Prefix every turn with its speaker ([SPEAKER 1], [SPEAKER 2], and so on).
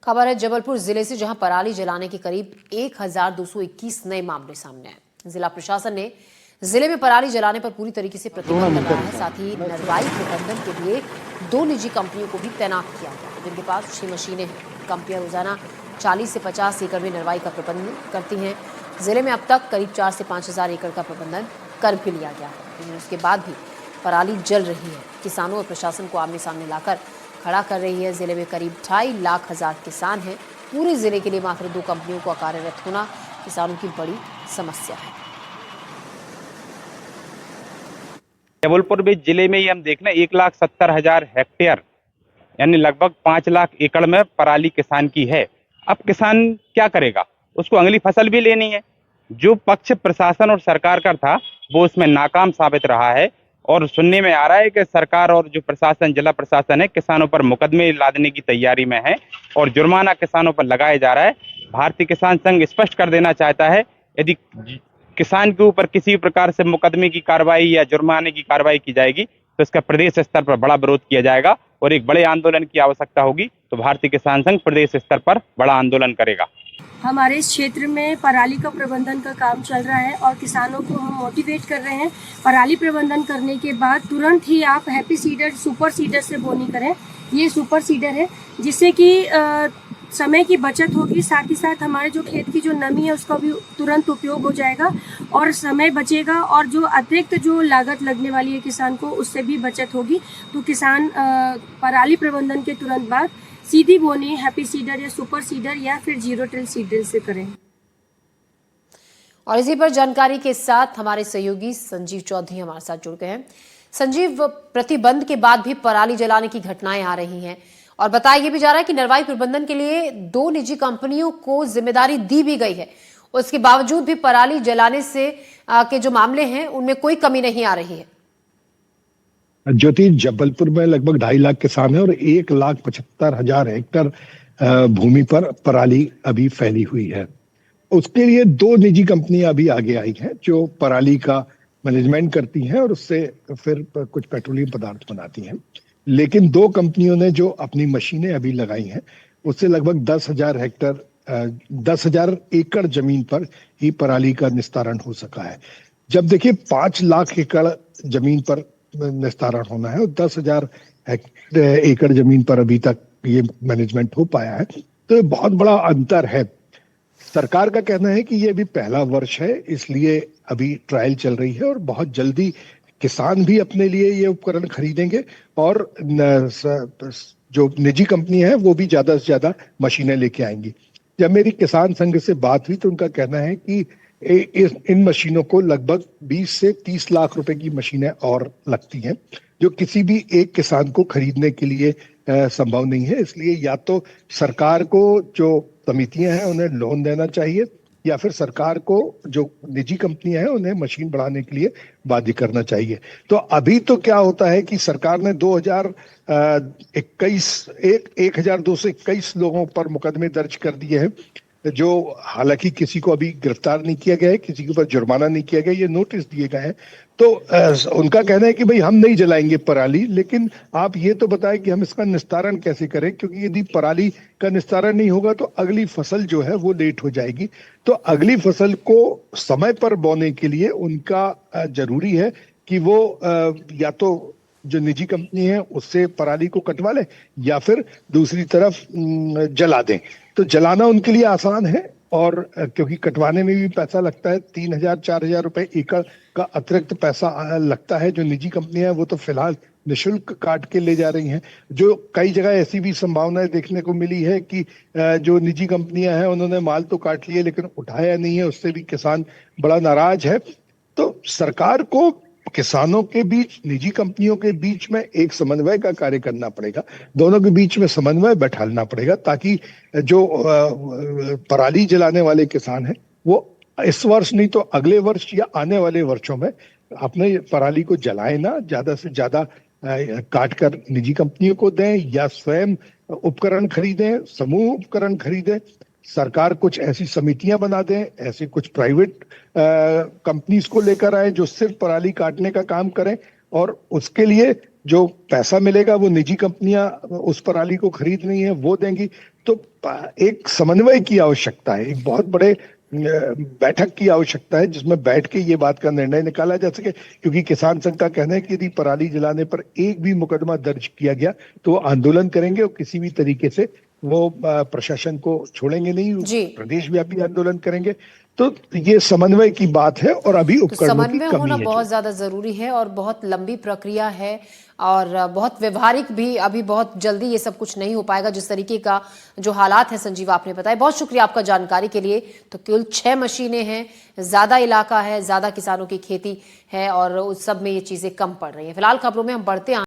[SPEAKER 1] खबर है जबलपुर जिले से, जहां पराली जलाने के करीब 1221 नए मामले सामने आए। जिला प्रशासन ने जिले में पराली जलाने पर पूरी तरीके से प्रतिबंध लगाया है। साथ ही नरवाई प्रबंधन के लिए 2 निजी कंपनियों को भी तैनात किया गया, जिनके पास 6 मशीनें हैं। कंपनियां रोजाना 40 से 50 एकड़ में नरवाई का प्रबंधन करती हैं। जिले में अब तक करीब 4 से 5,000 एकड़ का प्रबंधन कर भी लिया गया है, लेकिन उसके बाद भी पराली जल रही है। किसानों और प्रशासन को आमने सामने लाकर खड़ा कर रही है। जिले में करीब 2.5 लाख किसान हैं। पूरे जिले के लिए मात्र 2 कंपनियों का कार्यरत होना किसानों की बड़ी समस्या है।
[SPEAKER 2] जबलपुर में जिले में ही हम देख लें 1,70,000 हेक्टेयर यानी लगभग 5 लाख एकड़ में पराली किसान की है। अब किसान क्या करेगा, उसको अगली फसल भी लेनी है। जो पक्ष प्रशासन और सरकार का था वो उसमें नाकाम साबित रहा है और सुनने में आ रहा है कि सरकार और जो प्रशासन, जिला प्रशासन है, किसानों पर मुकदमे लादने की तैयारी में है और जुर्माना किसानों पर लगाया जा रहा है। भारतीय किसान संघ स्पष्ट कर देना चाहता है, यदि किसान के ऊपर किसी प्रकार से मुकदमे की कार्रवाई या जुर्माने की कार्रवाई की जाएगी तो इसका प्रदेश स्तर पर बड़ा विरोध किया जाएगा और एक बड़े आंदोलन की आवश्यकता होगी। तो भारतीय किसान संघ प्रदेश स्तर पर बड़ा आंदोलन करेगा।
[SPEAKER 3] हमारे इस क्षेत्र में पराली का प्रबंधन का काम चल रहा है और किसानों को हम मोटिवेट कर रहे हैं। पराली प्रबंधन करने के बाद तुरंत ही आप हैप्पी सीडर, सुपर सीडर से बोनी करें। ये सुपर सीडर है जिससे कि समय की बचत होगी, साथ ही साथ हमारे जो खेत की जो नमी है उसका भी तुरंत उपयोग हो जाएगा और समय बचेगा और जो अतिरिक्त जो लागत लगने वाली है किसान को, उससे भी बचत होगी। तो किसान पराली प्रबंधन के तुरंत बाद सीधी बोनी हैप्पी सीडर या सुपर सीडर या फिर 0 टिल सीडर से करें।
[SPEAKER 1] और इसी पर जानकारी के साथ हमारे सहयोगी संजीव चौधरी हमारे साथ जुड़ गए हैं। संजीव, प्रतिबंध के बाद भी पराली जलाने की घटनाएं आ रही हैं और बताया यह भी जा रहा है कि नरवाई प्रबंधन के लिए 2 निजी कंपनियों को जिम्मेदारी दी भी गई है। उसके बावजूद भी पराली जलाने से के जो मामले हैं उनमें कोई कमी नहीं आ रही है।
[SPEAKER 4] ज्योति, जबलपुर में लगभग 2.5 लाख किसान है और 1,75,000 हेक्टेयर भूमि पर पराली अभी फैली हुई है। उसके लिए 2 निजी कंपनियां अभी आगे आई हैं जो पराली का मैनेजमेंट करती हैं और उससे फिर कुछ पेट्रोलियम पदार्थ बनाती हैं। लेकिन 2 कंपनियों ने जो अपनी मशीनें अभी लगाई हैं उससे लगभग 10,000 एकड़ जमीन पर ही पराली का निस्तारण हो सका है। जब देखिए 5 लाख एकड़ जमीन पर निस्तारण होना है और 10,000 एकड़ जमीन पर अभी तक ये मैनेजमेंट हो पाया है, तो बहुत बड़ा अंतर है। सरकार का कहना है कि ये अभी पहला वर्ष है, इसलिए अभी ट्रायल चल रही है और बहुत जल्दी किसान भी अपने लिए ये उपकरण खरीदेंगे और जो निजी कंपनी है वो भी ज्यादा से ज्यादा मशीनें लेके आएंगी। जब मेरी किसान संघ से बात हुई तो उनका कहना है कि इन मशीनों को लगभग 20 से 30 लाख रुपए की मशीनें और लगती हैं, जो किसी भी एक किसान को खरीदने के लिए संभव नहीं है। इसलिए या तो सरकार को जो समितियां हैं उन्हें लोन देना चाहिए या फिर सरकार को जो निजी कंपनियां हैं उन्हें मशीन बढ़ाने के लिए बाध्य करना चाहिए। तो अभी तो क्या होता है कि सरकार ने 1,221 लोगों पर मुकदमे दर्ज कर दिए हैं, जो हालांकि किसी को अभी गिरफ्तार नहीं किया गया है, किसी के ऊपर जुर्माना नहीं किया गया, ये नोटिस दिए गए हैं। तो उनका कहना है कि भाई हम नहीं जलाएंगे पराली, लेकिन आप ये तो बताएं कि हम इसका निस्तारण कैसे करें, क्योंकि यदि पराली का निस्तारण नहीं होगा तो अगली फसल जो है वो लेट हो जाएगी। तो अगली फसल को समय पर बोने के लिए उनका जरूरी है कि वो या तो जो निजी कंपनी है उससे पराली को कटवा ले या फिर दूसरी तरफ जला दें। तो जलाना उनके लिए आसान है और क्योंकि कटवाने में भी पैसा लगता है, 3,000-4,000 रुपए एकड़ का अतिरिक्त पैसा लगता है। जो निजी कंपनियां हैं वो तो फिलहाल निःशुल्क काट के ले जा रही हैं। जो कई जगह ऐसी भी संभावनाएं देखने को मिली है कि जो निजी कंपनियां हैं उन्होंने माल तो काट लिए लेकिन उठाया नहीं है, उससे भी किसान बड़ा नाराज है। तो सरकार को किसानों के बीच, निजी कंपनियों के बीच में एक समन्वय का कार्य करना पड़ेगा, दोनों के बीच में समन्वय बैठालना पड़ेगा ताकि जो पराली जलाने वाले किसान हैं वो इस वर्ष नहीं तो अगले वर्ष या आने वाले वर्षों में अपने पराली को जलाए ना, ज्यादा से ज्यादा काट कर निजी कंपनियों को दें या स्वयं उपकरण खरीदें, समूह उपकरण खरीदें। सरकार कुछ ऐसी समितियां बना दें, ऐसे कुछ प्राइवेट कंपनीज को लेकर आए जो सिर्फ पराली काटने का काम करें और उसके लिए जो पैसा मिलेगा वो निजी कंपनियां उस पराली को खरीद रही हैं वो देंगी। तो एक समन्वय की आवश्यकता है, एक बहुत बड़े बैठक की आवश्यकता है जिसमें बैठ के ये बात का निर्णय निकाला जा सके, क्योंकि किसान संघ का कहना है कि यदि पराली जलाने पर एक भी मुकदमा दर्ज किया गया तो वो आंदोलन करेंगे और किसी भी तरीके से वो प्रशासन को छोड़ेंगे नहीं,
[SPEAKER 1] जी।
[SPEAKER 4] प्रदेश व्यापी आंदोलन करेंगे। तो ये समन्वय की बात है और अभी
[SPEAKER 1] तो
[SPEAKER 4] उपकरणों की
[SPEAKER 1] समन्वय
[SPEAKER 4] कमी
[SPEAKER 1] होना
[SPEAKER 4] है।
[SPEAKER 1] बहुत ज्यादा जरूरी है और बहुत लंबी प्रक्रिया है और बहुत व्यवहारिक भी। अभी बहुत जल्दी ये सब कुछ नहीं हो पाएगा जिस तरीके का जो हालात है। संजीव, आपने बताया, बहुत शुक्रिया आपका जानकारी के लिए। तो केवल 6 मशीनें हैं, ज्यादा इलाका है, ज्यादा किसानों की खेती है और उस सब में ये चीजें कम पड़ रही हैं। फिलहाल खबरों में हम बढ़ते हैं।